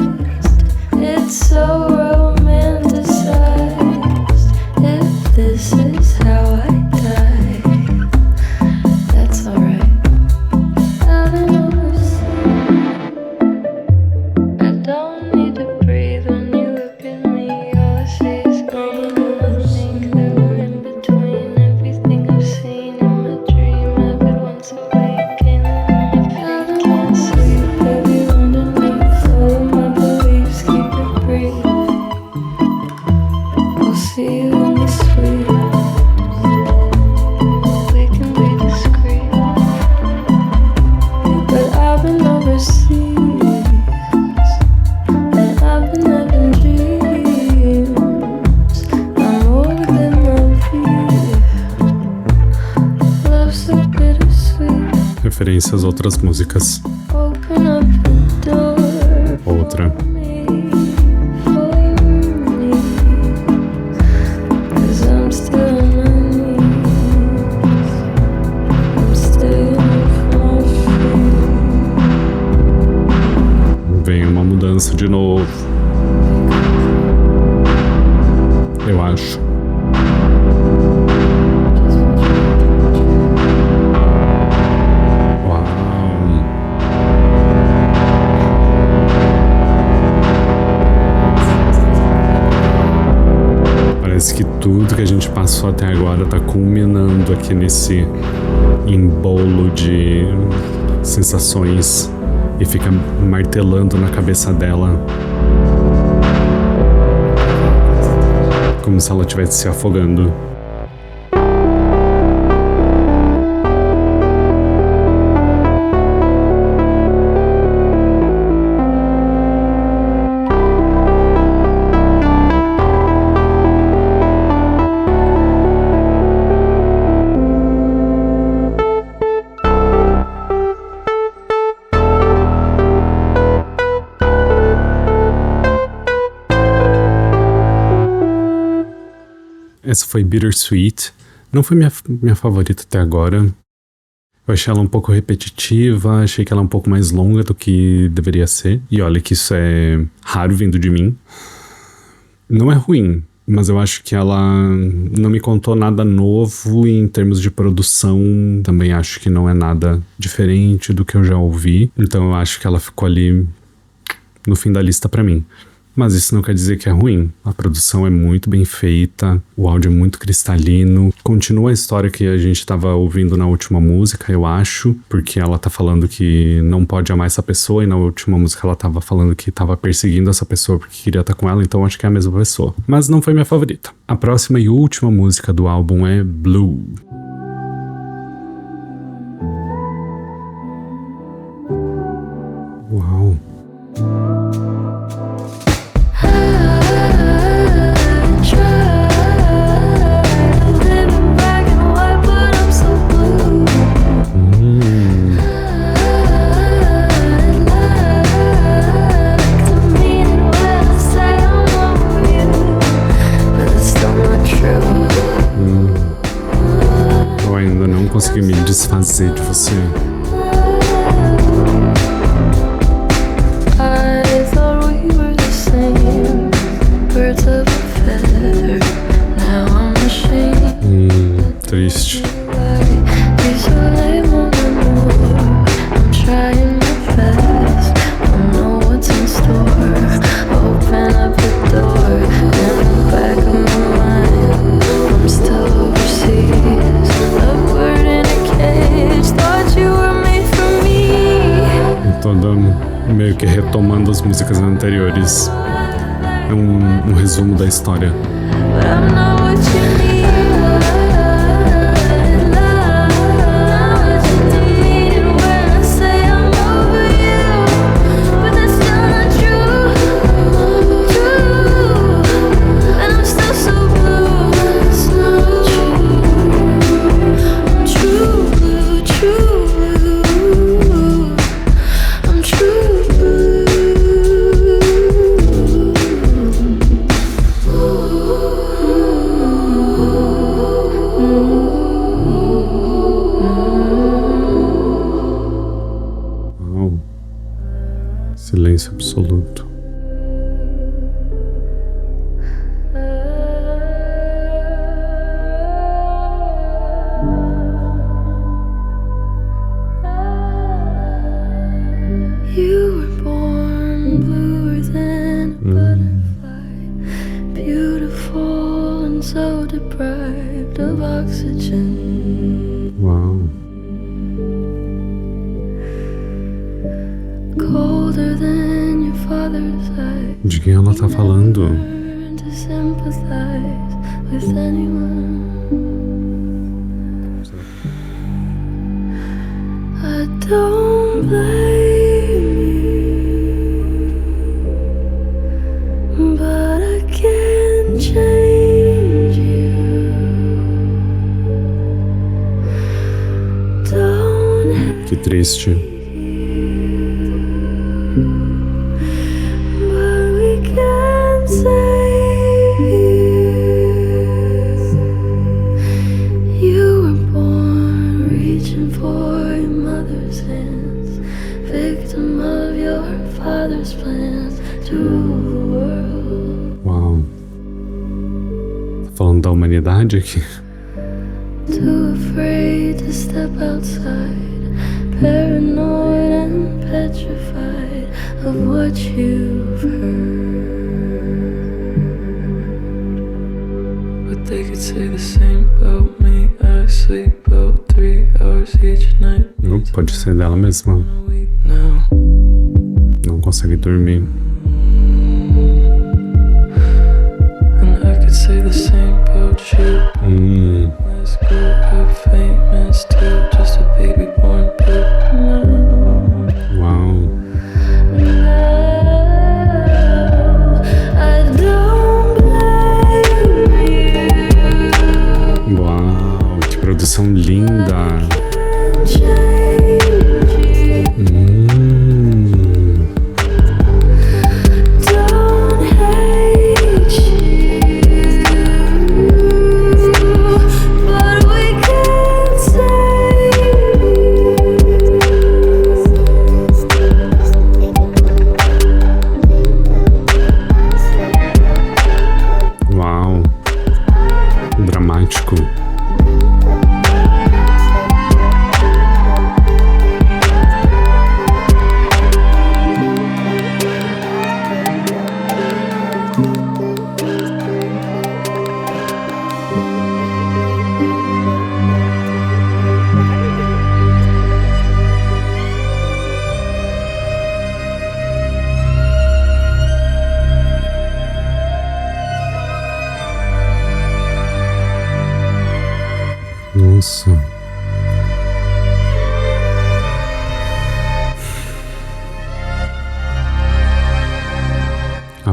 It's so romanticized. If this is how I die, that's alright. I've been overseas. I don't need to breathe when you look at me. All I see is green, and I think that we're in between. Everything I've seen in my dream, I've been once awake, can't land on my feet, can't sleep. Heavy underneath all of my beliefs, keep it brief. I'll see you in the sweet. We can be discreet, but I've been overseas, and I've been having dreams. I'm more than my feet. Love's so bittersweet. Referência às outras músicas. Open up the door Outra. for me, 'cause I'm still on my knees. I'm staying off my feet. Vem uma mudança de novo. Eu acho. Uau. Parece que tudo que a gente passou até agora tá culminando aqui nesse embolo de sensações e fica martelando na cabeça dela. Como se ela estivesse se afogando. Essa foi Bittersweet. Não foi minha favorita até agora. Eu achei ela um pouco repetitiva, achei que ela é um pouco mais longa do que deveria ser. E olha que isso é raro vindo de mim. Não é ruim, mas eu acho que ela não me contou nada novo em termos de produção. Também acho que não é nada diferente do que eu já ouvi. Então eu acho que ela ficou ali no fim da lista pra mim. Mas isso não quer dizer que é ruim. A produção é muito bem feita, o áudio é muito cristalino. Continua a história que a gente tava ouvindo na última música, eu acho, porque ela tá falando que não pode amar essa pessoa, e na última música ela tava falando que tava perseguindo essa pessoa porque queria estar com ela, então acho que é a mesma pessoa. Mas não foi minha favorita. A próxima e última música do álbum é Blue. Uau. Eu ainda não consegui me desfazer de você. Triste. Meio que retomando as músicas anteriores. É um resumo da história. Silêncio absoluto. You were born bluer than a butterfly, beautiful and so deprived of oxygen. Uau. Colder than your father's eyes. De quem ela tá falando? Learn to sympathize with anyone. I don't blame you, but I can't change you. Don't Que triste. but we can't save you. You were born reaching for your mother's hands, victim of your father's plans to rule the world. Uau. Tá falando da humanidade aqui? Too afraid to step outside, paranoid and petrified of what you've heard. But they could say the same about me. I sleep about 3 hours each night. Pode ser dela mesma. Now Não consegue dormir. and I could say the same about you. Let's go have famous too, just a baby born blue. Uau. I don't blame you. Uau, que produção linda. Don't hate you, but we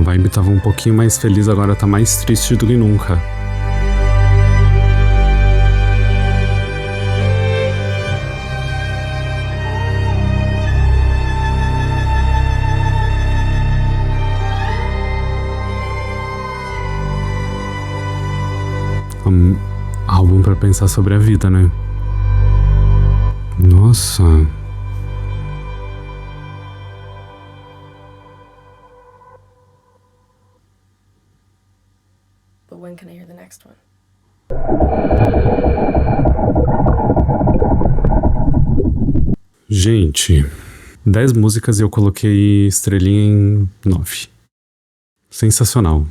vibe tava um pouquinho mais feliz, agora tá mais triste do que nunca. Álbum pra pensar sobre a vida, né? Nossa. But when can I hear the next one? Gente, 10 músicas e eu coloquei estrelinha em 9. Sensacional.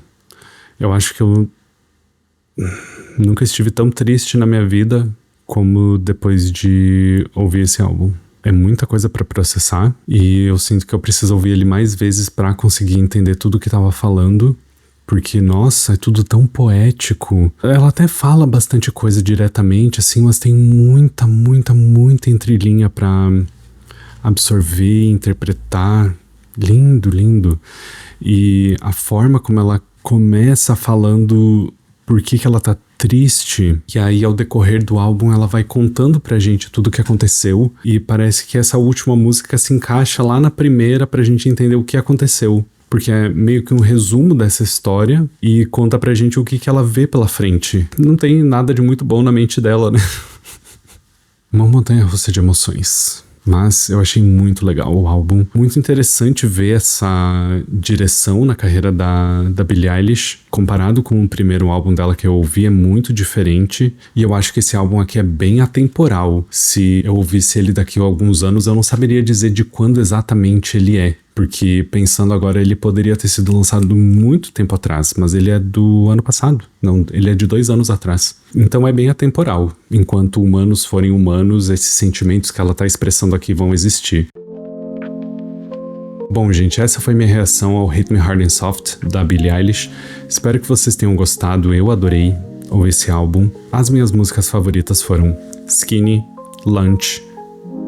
Eu acho que eu nunca estive tão triste na minha vida como depois de ouvir esse álbum. É muita coisa pra processar e eu sinto que eu preciso ouvir ele mais vezes pra conseguir entender tudo o que tava falando, porque, nossa, é tudo tão poético. Ela até fala bastante coisa diretamente, assim, mas tem muita entrelinha pra absorver, interpretar. Lindo, lindo. E a forma como ela começa falando por que ela tá triste, e aí ao decorrer do álbum ela vai contando pra gente tudo o que aconteceu, e parece que essa última música se encaixa lá na primeira pra gente entender o que aconteceu, porque é meio que um resumo dessa história e conta pra gente o que ela vê pela frente. Não tem nada de muito bom na mente dela, né? Uma montanha-russa de emoções. Mas eu achei muito legal o álbum. Muito interessante ver essa direção na carreira da Billie Eilish. Comparado com o primeiro álbum dela que eu ouvi, é muito diferente. E eu acho que esse álbum aqui é bem atemporal. Se eu ouvisse ele daqui a alguns anos, eu não saberia dizer de quando exatamente ele é. Porque, pensando agora, ele poderia ter sido lançado muito tempo atrás, mas ele é do ano passado. Não, ele é de 2 anos atrás. Então é bem atemporal. Enquanto humanos forem humanos, esses sentimentos que ela tá expressando aqui vão existir. Bom, gente, essa foi minha reação ao Hit Me Hard and Soft, da Billie Eilish. Espero que vocês tenham gostado, eu adorei ouvir esse álbum. As minhas músicas favoritas foram Skinny, Lunch,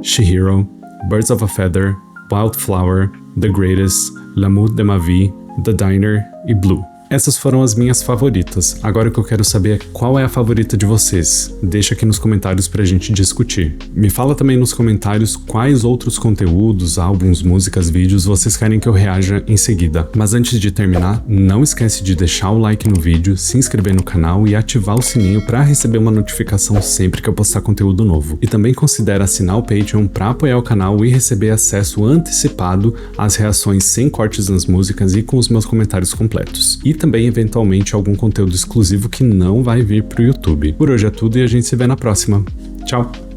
Chihiro, Birds of a Feather, Wildflower, The Greatest, L'amour de ma vie, The Diner e Blue. Essas foram as minhas favoritas. Agora o que eu quero saber é qual é a favorita de vocês. Deixa aqui nos comentários pra gente discutir. Me fala também nos comentários quais outros conteúdos, álbuns, músicas, vídeos vocês querem que eu reaja em seguida. Mas antes de terminar, não esquece de deixar o like no vídeo, se inscrever no canal e ativar o sininho pra receber uma notificação sempre que eu postar conteúdo novo. E também considere assinar o Patreon pra apoiar o canal e receber acesso antecipado às reações sem cortes nas músicas e com os meus comentários completos. E também, eventualmente, algum conteúdo exclusivo que não vai vir pro YouTube. Por hoje é tudo e a gente se vê na próxima. Tchau!